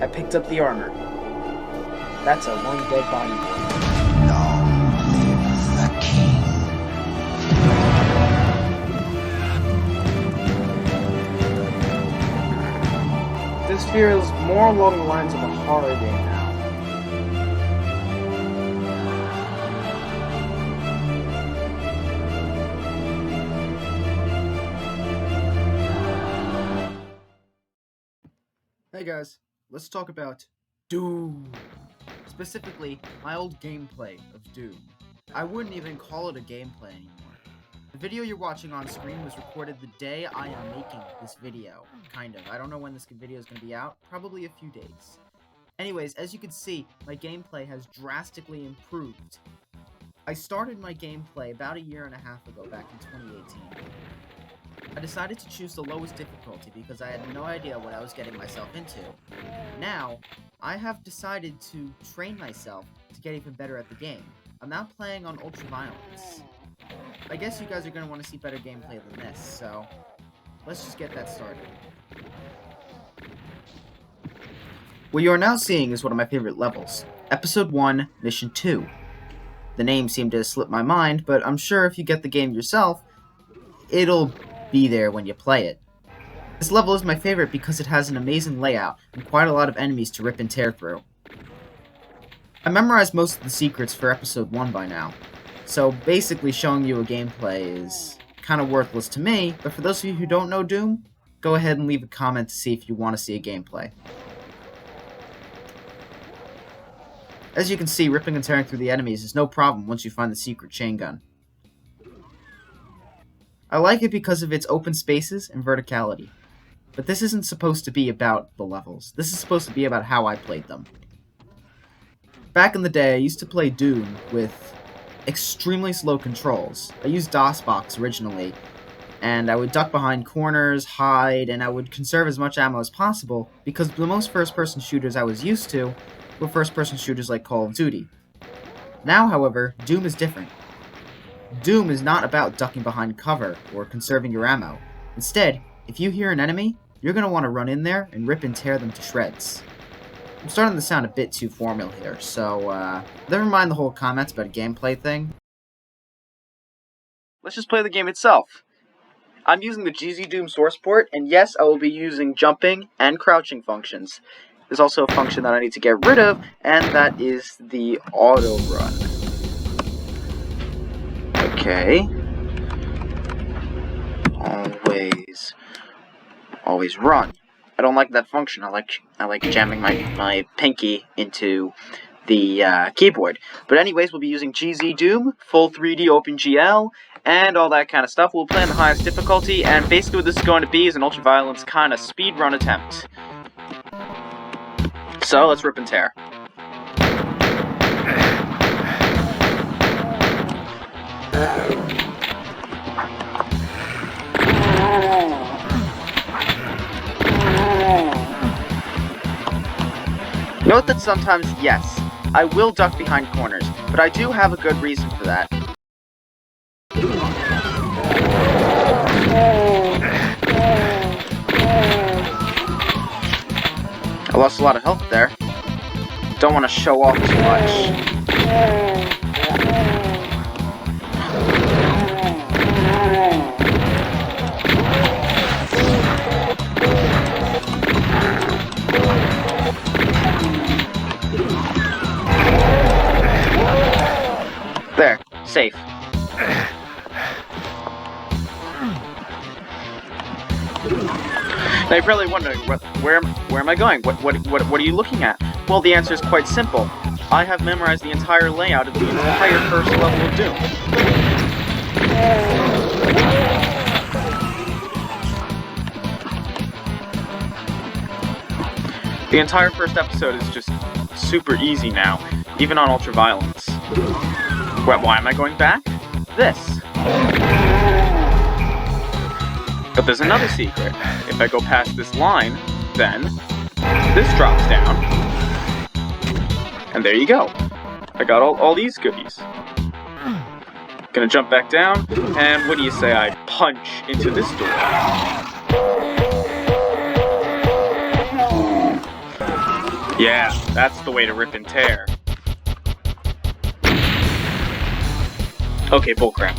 I picked up the armor. That's a one dead body boy. Long live the king. This feels more along the lines of a horror game now. Hey guys, let's talk about Doom. Specifically, my old gameplay of Doom. I wouldn't even call it a gameplay anymore. The video you're watching on screen was recorded the day I am making this video. Kind of. I don't know when this video is going to be out. Probably a few days. Anyways, as you can see, my gameplay has drastically improved. I started my gameplay about a year and a half ago, back in 2018. I decided to choose the lowest difficulty because I had no idea what I was getting myself into. Now, I have decided to train myself to get even better at the game. I'm now playing on ultra violence. I guess you guys are going to want to see better gameplay than this, so let's just get that started. What you are now seeing is one of my favorite levels, Episode 1, Mission 2. The name seemed to slip my mind, but I'm sure if you get the game yourself, it'll be there when you play it. This level is my favorite because it has an amazing layout and quite a lot of enemies to rip and tear through. I memorized most of the secrets for Episode 1 by now, so basically showing you a gameplay is kind of worthless to me, but for those of you who don't know Doom, go ahead and leave a comment to see if you want to see a gameplay. As you can see, ripping and tearing through the enemies is no problem once you find the secret chain gun. I like it because of its open spaces and verticality. But this isn't supposed to be about the levels. This is supposed to be about how I played them. Back in the day, I used to play Doom with extremely slow controls. I used DOSBox originally, and I would duck behind corners, hide, and I would conserve as much ammo as possible because the most first-person shooters I was used to were first-person shooters like Call of Duty. Now, however, Doom is different. Doom is not about ducking behind cover or conserving your ammo. Instead, if you hear an enemy, you're going to want to run in there and rip and tear them to shreds. I'm starting to sound a bit too formal here, so never mind the whole comments about a gameplay thing. Let's just play the game itself. I'm using the GZ Doom source port, and yes, I will be using jumping and crouching functions. There's also a function that I need to get rid of, and that is the auto run. Okay. Always run. I don't like that function. I like jamming my pinky into the keyboard. But anyways, we'll be using GZ Doom, full 3D OpenGL, and all that kind of stuff. We'll play on the highest difficulty, and basically what this is going to be is an ultra-violence kind of speedrun attempt. So, let's rip and tear. Note that sometimes, yes, I will duck behind corners, but I do have a good reason for that. I lost a lot of health there. Don't want to show off too much. There, safe. Now you're probably wondering, where am I going? What are you looking at? Well, the answer is quite simple. I have memorized the entire layout of the entire first level of Doom. The entire first episode is just super easy now, even on ultra violence. Why am I going back? This. But there's another secret. If I go past this line, then this drops down. And there you go. I got all these goodies. Gonna jump back down, and what do you say I punch into this door? Yeah, that's the way to rip and tear. Okay, bullcrap.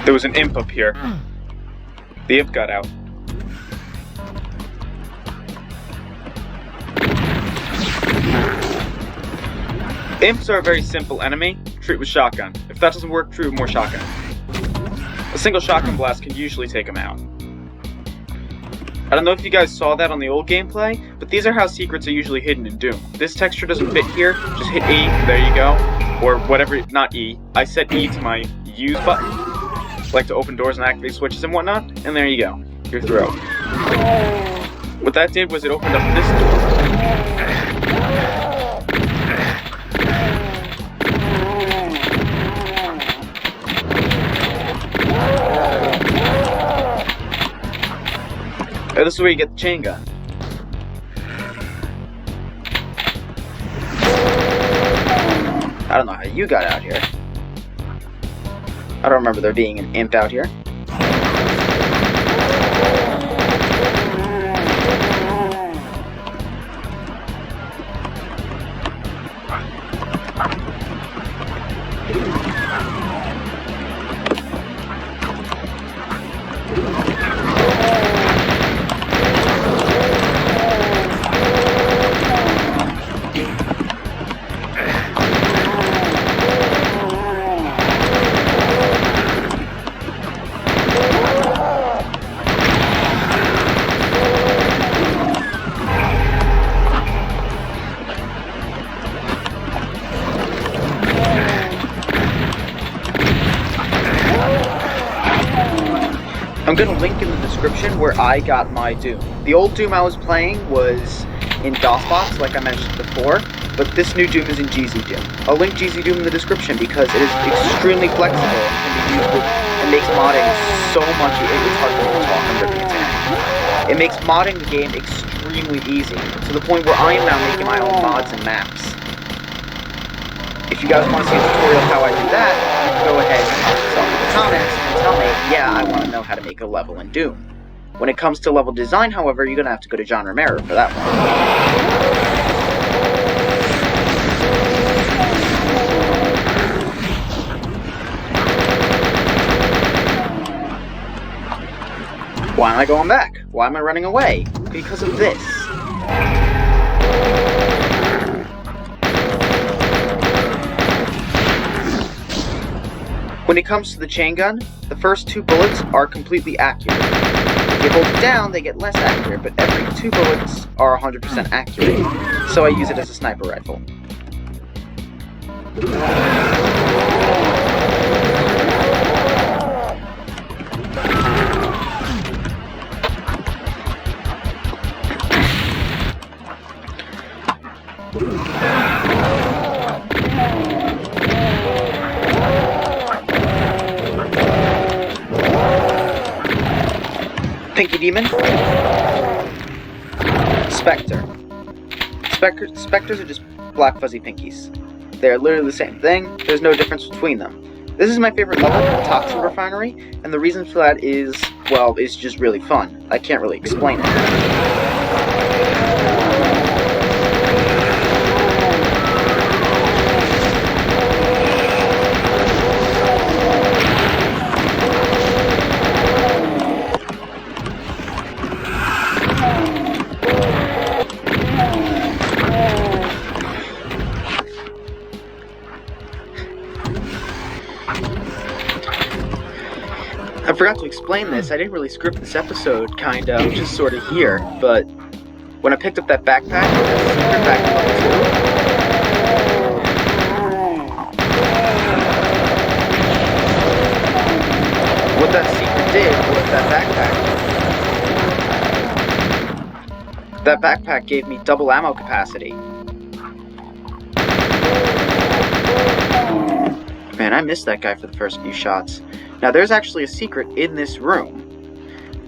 There was an imp up here. The imp got out. Imps are a very simple enemy. Treat with shotgun. If that doesn't work, treat with more shotgun. A single shotgun blast can usually take them out. I don't know if you guys saw that on the old gameplay, but these are how secrets are usually hidden in Doom. This texture doesn't fit here, just hit E, there you go. Or whatever, not E. I set E to my use button, like to open doors and activate switches and whatnot, and there you go, your throat. What that did was it opened up this door. And this is where you get the chain gun. I don't know how you got out here. I don't remember there being an imp out here. I'm gonna link in the description where I got my Doom. The old Doom I was playing was in DOSBox, like I mentioned before, but this new Doom is in GZ Doom. I'll link GZ Doom in the description because it is extremely flexible and can be used with, and makes modding so much, it's hard for me to talk, I'm ripping its hair. It makes modding the game extremely easy, to the point where I am now making my own mods and maps. If you guys want to see a tutorial of how I do that, you can go ahead and tell me in the comments and tell me, yeah, I want to know how to make a level in Doom. When it comes to level design, however, you're going to have to go to Genre Mirror for that one. Why am I going back? Why am I running away? Because of this. When it comes to the chain gun, the first 2 bullets are completely accurate. If you hold it down, they get less accurate, but every 2 bullets are 100% accurate, so I use it as a sniper rifle. Pinky Demon. Spectre. Spectres are just black fuzzy pinkies. They're literally the same thing, there's no difference between them. This is my favorite level, the Toxin Refinery, and the reason for that is, well, it's just really fun. I can't really explain it. I forgot to explain this. I didn't really script this episode, kind of, just sort of here, but when I picked up that backpack, that secret back in level 2, what that secret did was that backpack gave me double ammo capacity. Man, I missed that guy for the first few shots. Now, there's actually a secret in this room.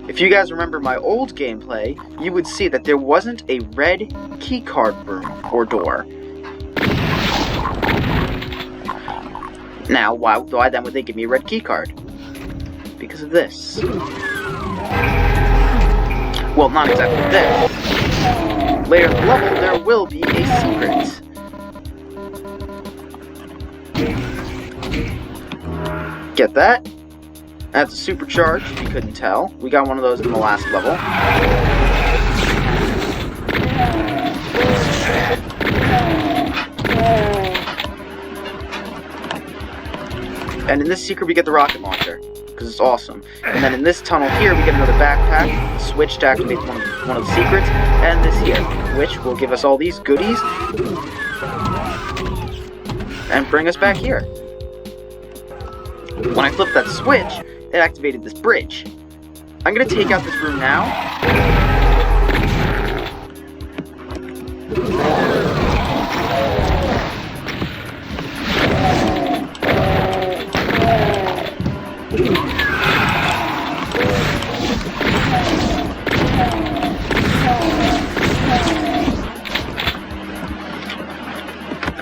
If you guys remember my old gameplay, you would see that there wasn't a red keycard room or door. Now, why then would they give me a red keycard? Because of this. Well, not exactly this. Later in the level, there will be a secret. Get that? That's a supercharge, if you couldn't tell. We got one of those in the last level. And in this secret we get the rocket launcher, because it's awesome. And then in this tunnel here we get another backpack, switch to activate one of the secrets, and this here, which will give us all these goodies, and bring us back here. When I flipped that switch, it activated this bridge. I'm gonna take out this room now.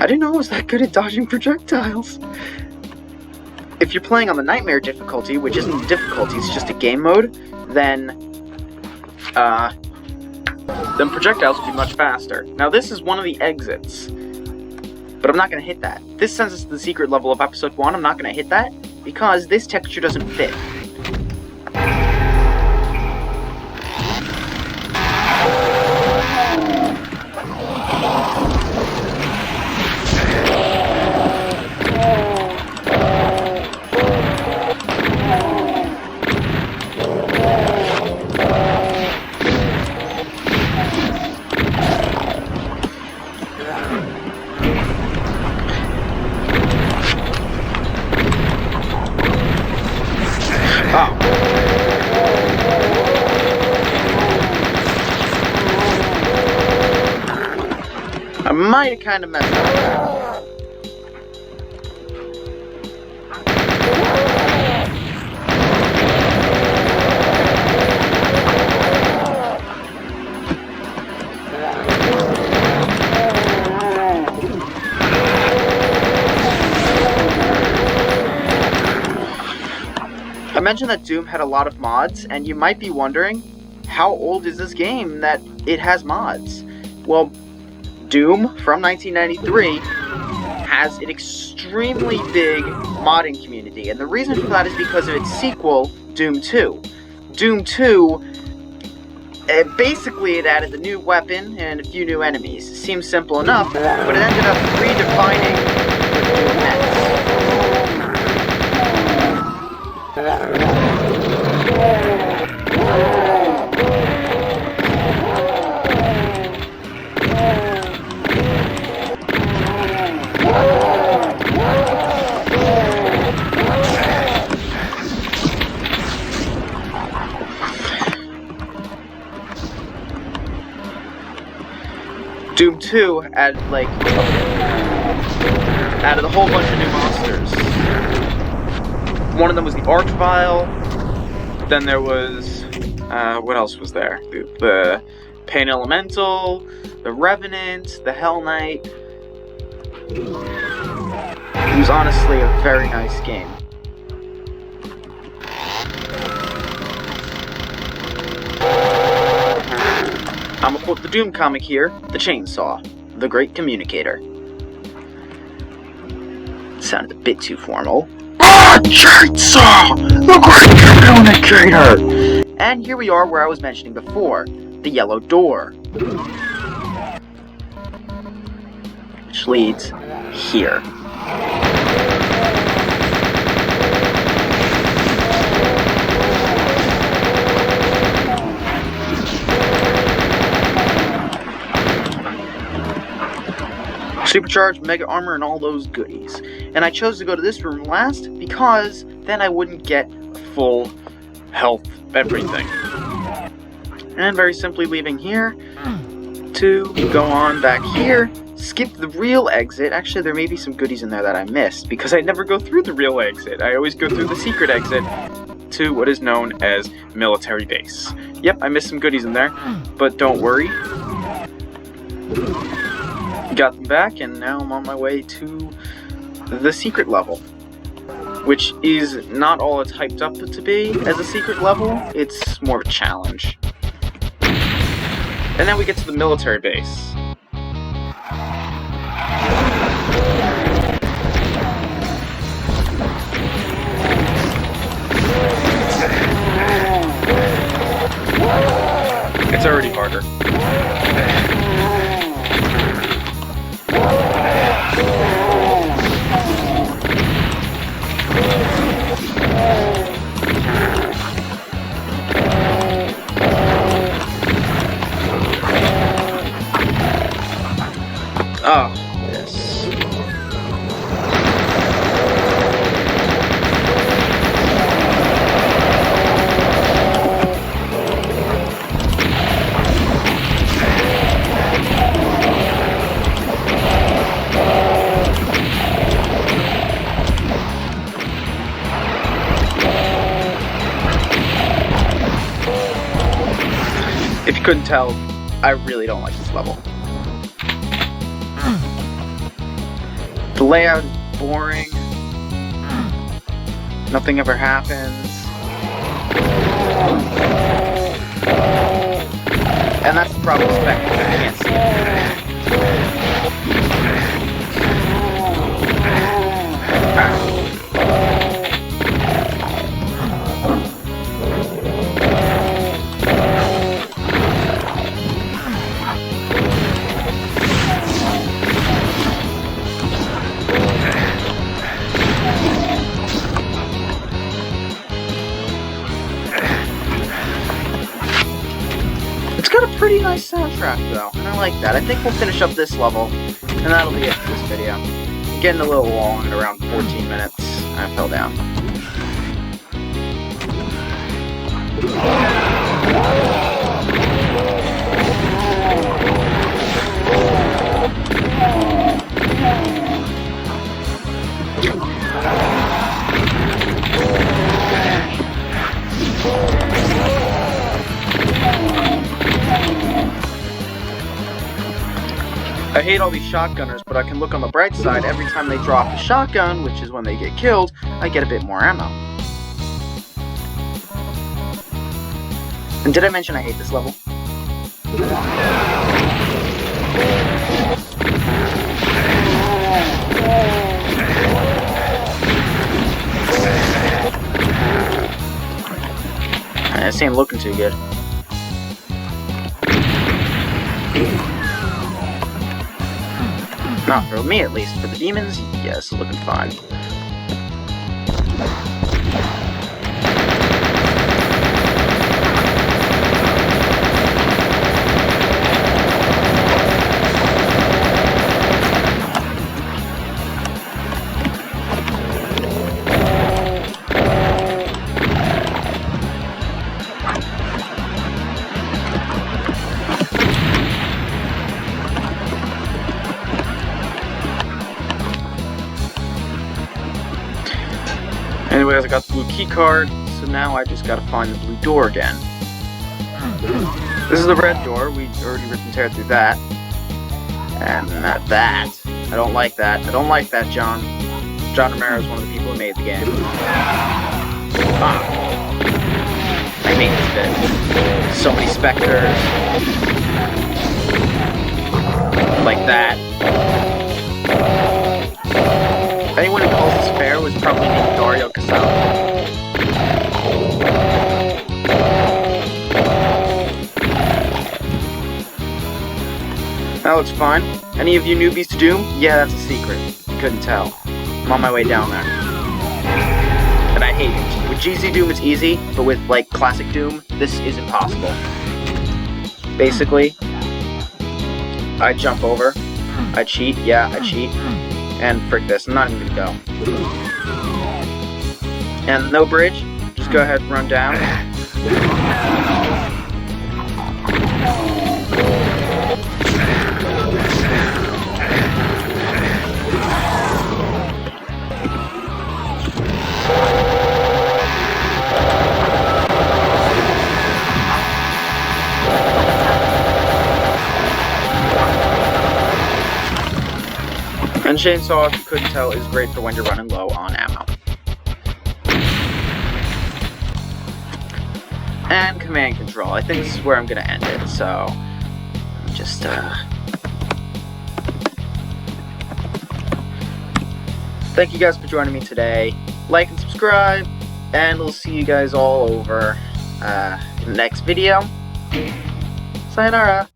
I didn't know I was that good at dodging projectiles. If you're playing on the Nightmare difficulty, which isn't difficulty, it's just a game mode, then projectiles will be much faster. Now this is one of the exits, but I'm not going to hit that. This sends us to the secret level of episode 1, I'm not going to hit that, because this texture doesn't fit. I might have kind of messed up. I mentioned that Doom had a lot of mods, and you might be wondering, how old is this game that it has mods? Well, Doom, from 1993, has an extremely big modding community, and the reason for that is because of its sequel, Doom 2. Doom 2, basically it added a new weapon and a few new enemies. Seems simple enough, but it ended up redefining what Doom meant. Doom 2 added a whole bunch of new monsters. One of them was the Archvile. Then there was, what else was there? The Pain Elemental, the Revenant, the Hell Knight. It was honestly a very nice game. I'm gonna quote the Doom comic here, The Chainsaw, the Great Communicator. Sounded a bit too formal. Chainsaw, the Great Communicator! And here we are where I was mentioning before, the yellow door. Which leads here. Supercharged, mega armor, and all those goodies. And I chose to go to this room last because then I wouldn't get full health everything. And very simply leaving here to go on back here skip the real exit. Actually, there may be some goodies in there that I missed, because I never go through the real exit. I always go through the secret exit to what is known as military base. Yep, I missed some goodies in there, but don't worry. Got them back, and now I'm on my way to the secret level, which is not all it's hyped up to be as a secret level. It's more of a challenge. And then we get to the military base. It's already harder. Oh, yes. If you couldn't tell, I really don't like this level. The layout is boring. Nothing ever happens. And that's the problem with Spectre, I can't see it. It's got a pretty nice soundtrack though, and I like that. I think we'll finish up this level, and that'll be it for this video. Getting a little long at around 14 minutes. I fell down. I hate all these shotgunners, but I can look on the bright side. Every time they drop a shotgun, which is when they get killed, I get a bit more ammo. And did I mention I hate this level? This ain't looking too good. Not for me, at least. For the demons, yes, looking fine. Anyways, I got the blue key card, so now I just gotta find the blue door again. This is the red door. We already ripped and tear through that. And not that. I don't like that. I don't like that, John. John Romero is one of the people who made the game. I hate this bit. So many specters. Like that. If anyone who calls this fair was probably named Dario Casale. That looks fine. Any of you newbies to Doom? Yeah, that's a secret. You couldn't tell. I'm on my way down there. And I hate it. With GZ Doom it's easy, but with, like, classic Doom, this is impossible. Basically, I jump over. I cheat. Yeah, I cheat. And frick this, I'm not even gonna go. And no bridge, just go ahead and run down. And chainsaw, if you couldn't tell, is great for when you're running low on ammo. And command control. I think this is where I'm gonna end it, so just thank you guys for joining me today. Like and subscribe, and we'll see you guys all over in the next video. Sayonara.